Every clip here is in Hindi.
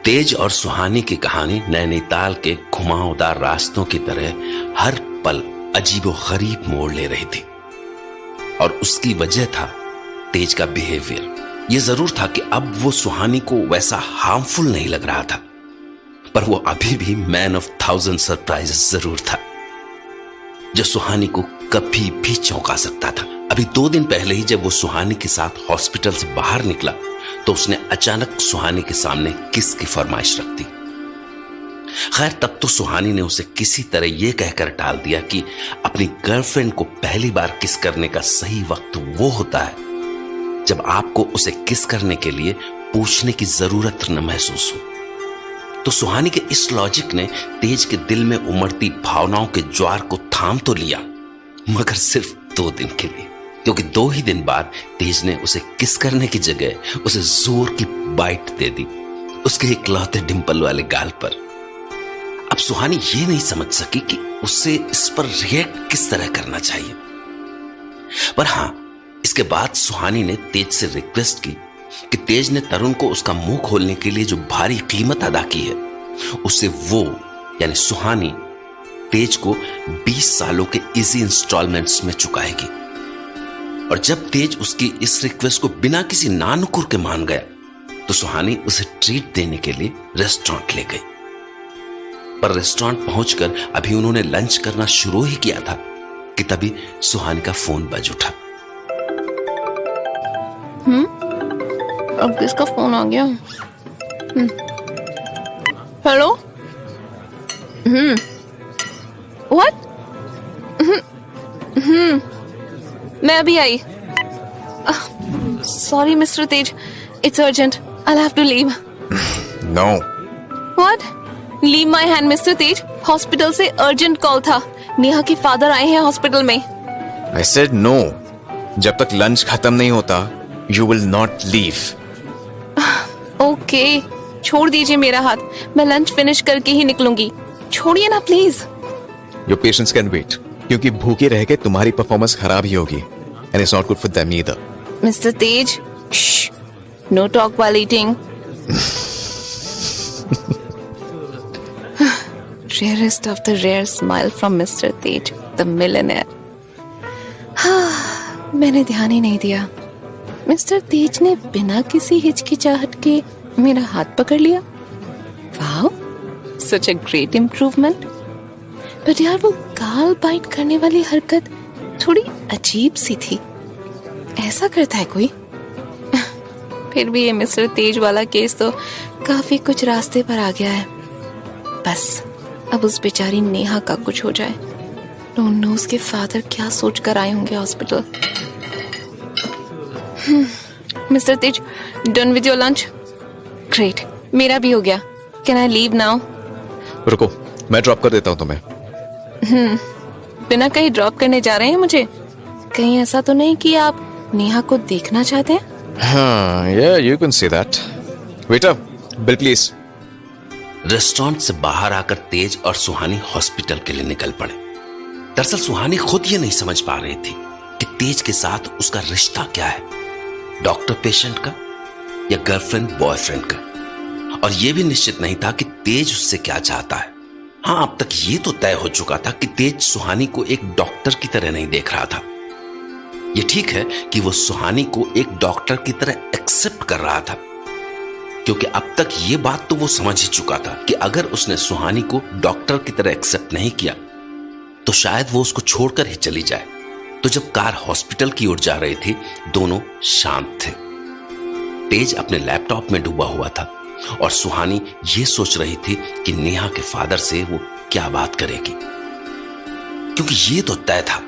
तेज और सुहानी की कहानी नैनीताल के घुमावदार रास्तों की तरह हर पल अजीबोगरीब मोड़ ले रही थी और उसकी वजह था तेज का बिहेवियर। यह जरूर था कि अब वो सुहानी को वैसा हार्मफुल नहीं लग रहा था, पर वो अभी भी मैन ऑफ 1000 सरप्राइजेस जरूर था, जो सुहानी को कभी भी चौंका सकता था। अभी 2 दिन पहले ही जब वो सुहानी के साथ हॉस्पिटल से बाहर निकला तो उसने अचानक सुहानी के सामने किस की फरमाइश रख दी। खैर, तब तो सुहानी ने उसे किसी तरह यह कहकर टाल दिया कि अपनी गर्लफ्रेंड को पहली बार किस करने का सही वक्त वो होता है जब आपको उसे किस करने के लिए पूछने की जरूरत न महसूस हो। तो सुहानी के इस लॉजिक ने तेज के दिल में उमड़ती भावनाओं के ज्वार को थाम तो लिया, मगर सिर्फ 2 दिन के लिए, क्योंकि 2 ही दिन बाद तेज ने उसे किस करने की जगह उसे जोर की बाइट दे दी उसके इकलौते डिंपल वाले गाल पर। अब सुहानी ये नहीं समझ सकी कि उससे इस पर रिएक्ट किस तरह करना चाहिए, पर हां, इसके बाद सुहानी ने तेज से रिक्वेस्ट की कि तेज ने तरुण को उसका मुंह खोलने के लिए जो भारी कीमत अदा की है उससे वो यानी सुहानी तेज को 20 सालों के इजी इंस्टॉलमेंट्स में चुकाएगी। और जब तेज उसकी इस रिक्वेस्ट को बिना किसी नानुकुर के मान गया तो सुहानी उसे ट्रीट देने के लिए रेस्टोरेंट ले गई। पर रेस्टोरेंट पहुंचकर अभी उन्होंने लंच करना शुरू ही किया था कि तभी सुहानी का फोन बज उठा। अब किसका फोन आ गया? हेलो? व्हाट? मैं अभी आई। Sorry mister Tej, it's urgent, I have to leave. No. What? Leave my hand mister Tej, hospital से अर्जेंट कॉल था। नेहा के फादर आए हैं हॉस्पिटल में। I said no. जब तक लंच खत्म नहीं होता you will not leave. Okay, छोड़ दीजिए मेरा हाथ, मैं लंच फिनिश करके ही निकलूंगी। छोड़िए ना please. Your patients can wait, क्योंकि भूखे रह के तुम्हारी परफॉर्मेंस खराब ही होगी and it's not good for them either. Mister Tej, no talk while eating. Rarest of the rare smile from Mr. Tej, the millionaire. मैंने ध्यान ही नहीं दिया। मिस्टर तेज ने बिना किसी हिचकिचाहट के मेरा हाथ पकड़ लिया। वाह, such a great improvement. But यार, वो गाल बाइट करने वाली हरकत थोड़ी अजीब सी थी। ऐसा करता है कोई? फिर भी ये मिस्टर तेज वाला केस तो काफी कुछ रास्ते पर आ गया है। बस अब उस बेचारी नेहा का कुछ हो जाए। डोंट नो उसके फादर क्या सोच कर आए होंगे hospital. Mister Tej, done with your lunch? Great, मेरा भी हो गया। Can I leave now? रुको, मैं ड्रॉप कर देता हूँ तुम्हें। बिना कहीं ड्रॉप करने जा रहे हैं मुझे? कहीं ऐसा तो नहीं कि आप नेहा को देखना चाहते हैं? हाँ, yeah, you can say that. Waiter, bill please. Restaurant से बाहर आकर तेज और सुहानी हॉस्पिटल के लिए निकल पड़े। दरअसल सुहानी खुद ये नहीं समझ पा रही थी कि तेज के साथ उसका रिश्ता क्या है, डॉक्टर पेशेंट का या गर्लफ्रेंड बॉयफ्रेंड का। और यह भी निश्चित नहीं था कि तेज उससे क्या चाहता है। हाँ, अब तक ये तो तय हो चुका था कि तेज सुहानी को एक डॉक्टर की तरह नहीं देख रहा था। यह ठीक है कि वो सुहानी को एक डॉक्टर की तरह एक्सेप्ट कर रहा था, क्योंकि अब तक ये बात तो वो समझ ही चुका था कि अगर उसने सुहानी को डॉक्टर की तरह एक्सेप्ट नहीं किया तो शायद वो उसको छोड़कर ही चली जाए। तो जब कार हॉस्पिटल की ओर जा रही थी, दोनों शांत थे। तेज अपने लैपटॉप में डूबा हुआ था और सुहानी ये सोच रही थी कि नेहा के फादर से वो क्या बात करेगी, क्योंकि ये तो तय था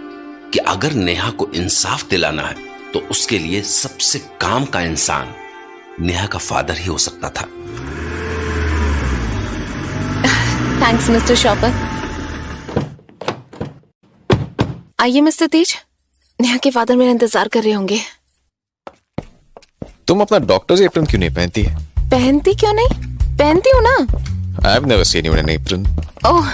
कि अगर नेहा को इंसाफ दिलाना है तो उसके लिए सबसे काम का इंसान नेहा का फादर ही हो सकता था। Thanks mister shopper. आइए मिस्टर तेज, नेहा के फादर मेरा इंतजार कर रहे होंगे। तुम अपना डॉक्टर्स एप्रन क्यों नहीं पहनती? पहनती क्यों नहीं? पहनती हूँ ना। I've never seen you in an apron. ओह,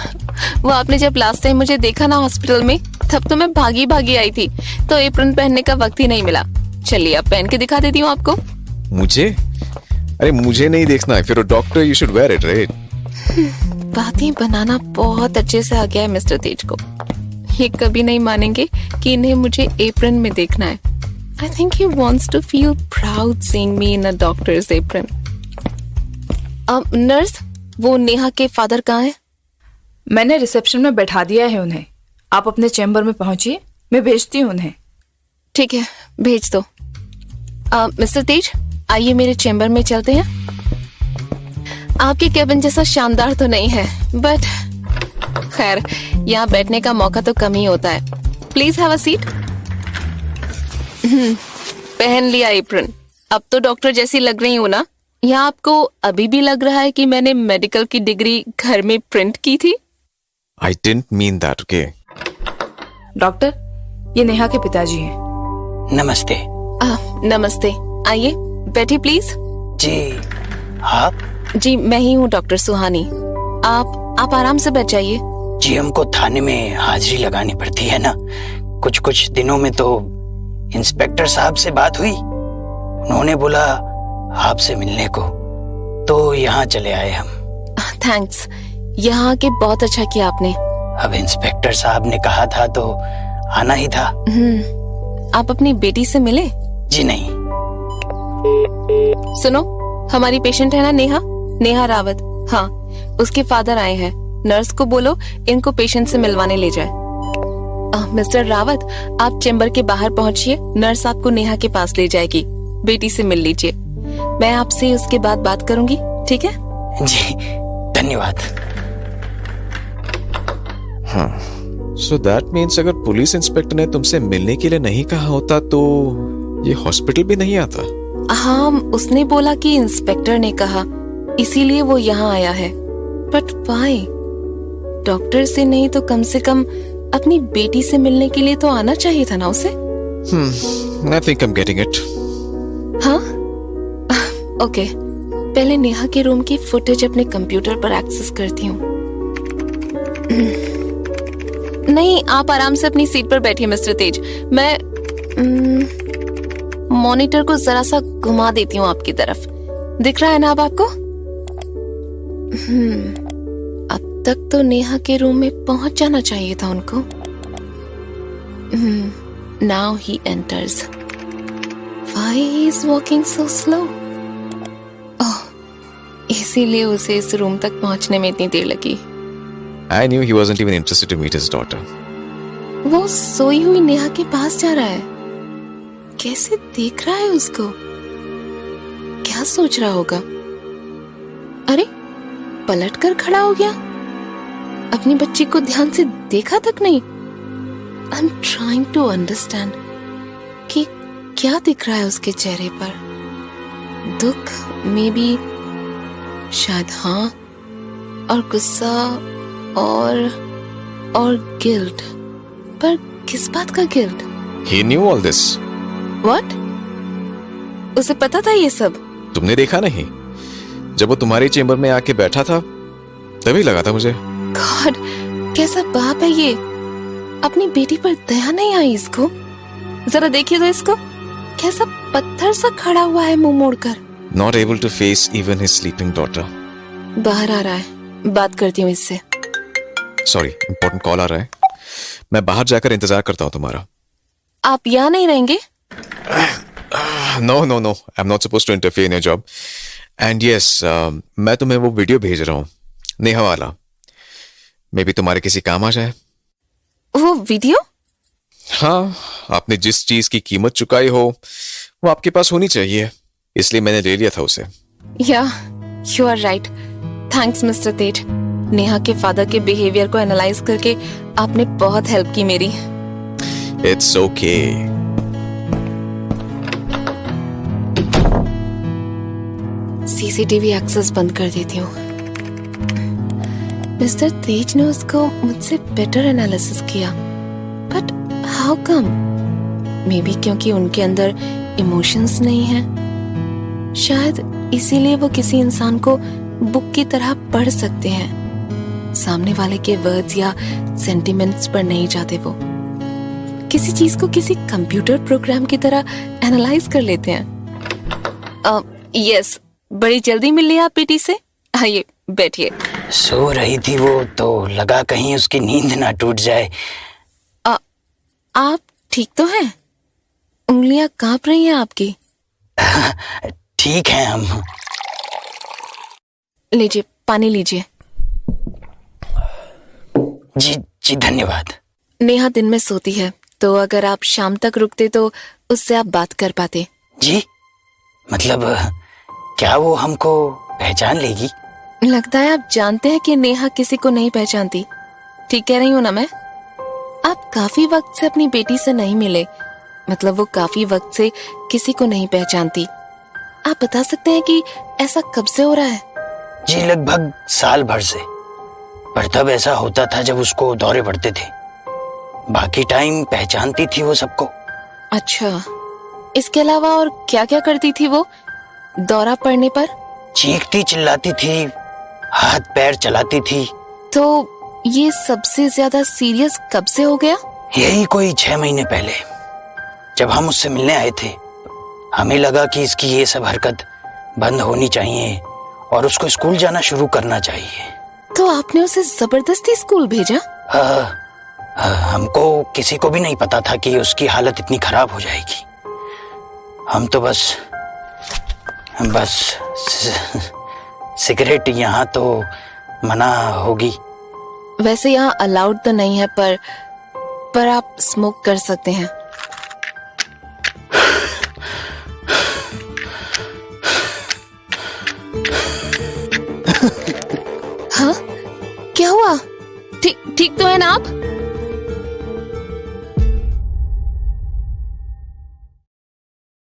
वो आपने जब लास्ट टाइम मुझे देखा ना हॉस्पिटल में, तब तो मैं भागी भागी आई थी, तो एप्रन पहनने का वक्त ही नहीं मिला। चलिए अब पहन के दिखा देती हूँ आपको। मुझे? अरे मुझे नहीं देखना, if you're a doctor you should wear it, right? बातें बनाना बहुत अच्छे से आ गया है मिस्टर तेज को। ये कभी नहीं मानेंगे कि इन्हें मुझे एप्रन में देखना है। I think he wants to feel proud seeing me in a doctor's apron. Nurse, वो नेहा के फादर कहाँ हैं? मैंने रिसेप्शन में बैठा दिया है उन्हें। आप अपने चैम्बर में पहुंचिए, मैं भेजती हूँ उन्हें। ठीक है, भेज दो। मिस्टर तेज, आइए मेरे चैम्बर में चलते हैं। आपके केबिन जैसा शानदार तो नहीं है, बट खैर यहाँ बैठने का मौका तो कम ही होता है। Please have a seat. पहन लिया एप्रन, अब तो डॉक्टर जैसी लग रही हूँ ना? यहाँ आपको अभी भी लग रहा है कि मैंने मेडिकल की डिग्री घर में प्रिंट की थी? I didn't mean that, okay? Doctor, ये नेहा के पिताजी हैं। नमस्ते। नमस्ते, आइए बैठिए प्लीज। जी आप? जी मैं ही हूँ डॉक्टर सुहानी। आप आराम से बैठ जाइए। जी हमको थाने में हाजिरी लगानी पड़ती है ना, कुछ दिनों में। तो इंस्पेक्टर साहब से बात हुई, उन्होंने बोला आपसे मिलने को, तो यहाँ चले आए हम। थैंक्स, यहाँ आके बहुत अच्छा किया आपने। अब इंस्पेक्टर साहब ने कहा था तो आना ही था। आप अपनी बेटी से मिले? जी नहीं। सुनो, हमारी पेशेंट है ना नेहा रावत। हाँ, उसके फादर आए हैं। नर्स को बोलो इनको पेशेंट से मिलवाने ले जाए। मिस्टर रावत, आप चैम्बर के बाहर पहुंचिए, नर्स आपको नेहा के पास ले जाएगी। बेटी से मिल लीजिए, मैं आपसे उसके बाद बात करूंगी, ठीक है? जी धन्यवाद। हाँ, so that means अगर पुलिस इंस्पेक्टर ने तुमसे मिलने के लिए नहीं कहा होता तो ये हॉस्पिटल भी नहीं आता। हाँ, उसने बोला कि इंस्पेक्टर ने कहा, इसीलिए वो यहाँ आया है। But why? डॉक्टर से नहीं तो कम से कम अपनी बेटी से मिलने के लिए तो आना चाहिए था ना उसे। I think I'm getting it. हाँ, ओके। पहले नेहा के रूम की फुटेज अपने कंप्यूटर पर एक्सेस करती हूँ। नहीं, आप आराम से अपनी सीट पर बैठिए मिस्टर तेज। मैं मॉनिटर को जरा सा घुमा देती हूँ आपकी तरफ। दिख रहा है ना अब आपको? अब तक तो नेहा के रूम में पहुंच जाना चाहिए था उनको। Now he enters. Why he is walking so slow? Oh, इसीलिए उसे इस रूम तक पहुंचने में इतनी देर लगी। I knew he wasn't even interested to meet his daughter. वो सोई हुई नेहा के पास जा रहा है। कैसे देख रहा है उसको? क्या सोच रहा होगा? अरे, पलट कर खड़ा हो गया। अपनी बच्ची को ध्यान से देखा तक नहीं। I'm trying to understand कि क्या दिख रहा है उसके चेहरे पर। दुख, मे बी, शायद हाँ, और गुस्सा और गिल्ट। पर किस बात का guilt? He knew all this. What? उसे पता था ये सब? तुमने देखा नहीं? जब वो तुम्हारे चेम्बर में आके बैठा था तभी लगा था मुझे। गॉड, कैसा बाप है ये। अपनी बेटी पर दया नहीं आई इसको। जरा देखिए तो इसको, कैसा पत्थर सा खड़ा हुआ है मुंह मोड़कर। Not able to face even his sleeping daughter. बाहर आ रहा है, बात करती हूँ इससे। Sorry, important call आ रहा है। मैं बाहर जाकर इंतजार करता हूँ तुम्हारा। आप यहाँ नहीं रहेंगे? No, I'm not supposed to interfere in your job. And yes, मैं तुम्हें वो वीडियो भेज रहा हूँ, नेहा वाला। मे बी तुम्हारे किसी काम आ जाए। वो वीडियो? हाँ, आपने जिस चीज की कीमत चुकाई हो वो आपके पास होनी चाहिए, इसलिए मैंने ले लिया था उसे। Yeah, you are right. Thanks mister Tej. Neha के फादर के बिहेवियर को एनालाइज करके आपने बहुत हेल्प की मेरी। It's okay. सीसीटीवी एक्सेस बंद कर देती हूँ। मिस्टर तेज ने उसको मुझसे बेटर एनालिसिस किया, but how come? May be क्योंकि उनके अंदर इमोशंस नहीं हैं। शायद इसीलिए वो किसी इंसान को बुक की तरह पढ़ सकते हैं। सामने वाले के वर्ड्स या सेंटिमेंट्स पर नहीं जाते। वो किसी चीज को किसी कंप्यूटर प्रोग्राम की तरह एनालाइज कर लेते हैं। यस, बड़ी जल्दी मिल लिया आप बेटी से। आइए बैठिए। सो रही थी वो, तो लगा कहीं उसकी नींद ना टूट जाए। आप ठीक तो हैं? उंगलियां कांप रही हैं आपकी। ठीक है हम। लीजिए पानी लीजिए। जी जी धन्यवाद। नेहा दिन में सोती है, तो अगर आप शाम तक रुकते तो उससे आप बात कर पाते। जी मतलब क्या वो हमको पहचान लेगी? लगता है आप जानते हैं कि नेहा किसी को नहीं पहचानती। ठीक कह रही हूँ ना मैं? आप काफी वक्त से अपनी बेटी से नहीं मिले, मतलब वो काफी वक्त से किसी को नहीं पहचानती। आप बता सकते हैं कि ऐसा कब से हो रहा है? जी लगभग साल भर से, पर तब ऐसा होता था जब उसको दौरे पड़ते थे। बाकी टाइम पहचानती थी वो सबको। अच्छा, इसके अलावा और क्या क्या करती थी वो दौरा पड़ने पर? चीखती चिल्लाती थी, हाथ पैर चलाती थी। तो ये सबसे ज्यादा सीरियस कब से हो गया? यही कोई 6 महीने पहले, जब हम उससे मिलने आए थे। हमें लगा कि इसकी ये सब हरकत बंद होनी चाहिए और उसको स्कूल जाना शुरू करना चाहिए। तो आपने उसे जबरदस्ती स्कूल भेजा? हमको किसी को भी नहीं पता था कि उसकी हालत इतनी खराब हो जाएगी। हम तो बस सिगरेट यहाँ तो मना होगी। वैसे यहाँ अलाउड तो नहीं है, पर आप स्मोक कर सकते हैं।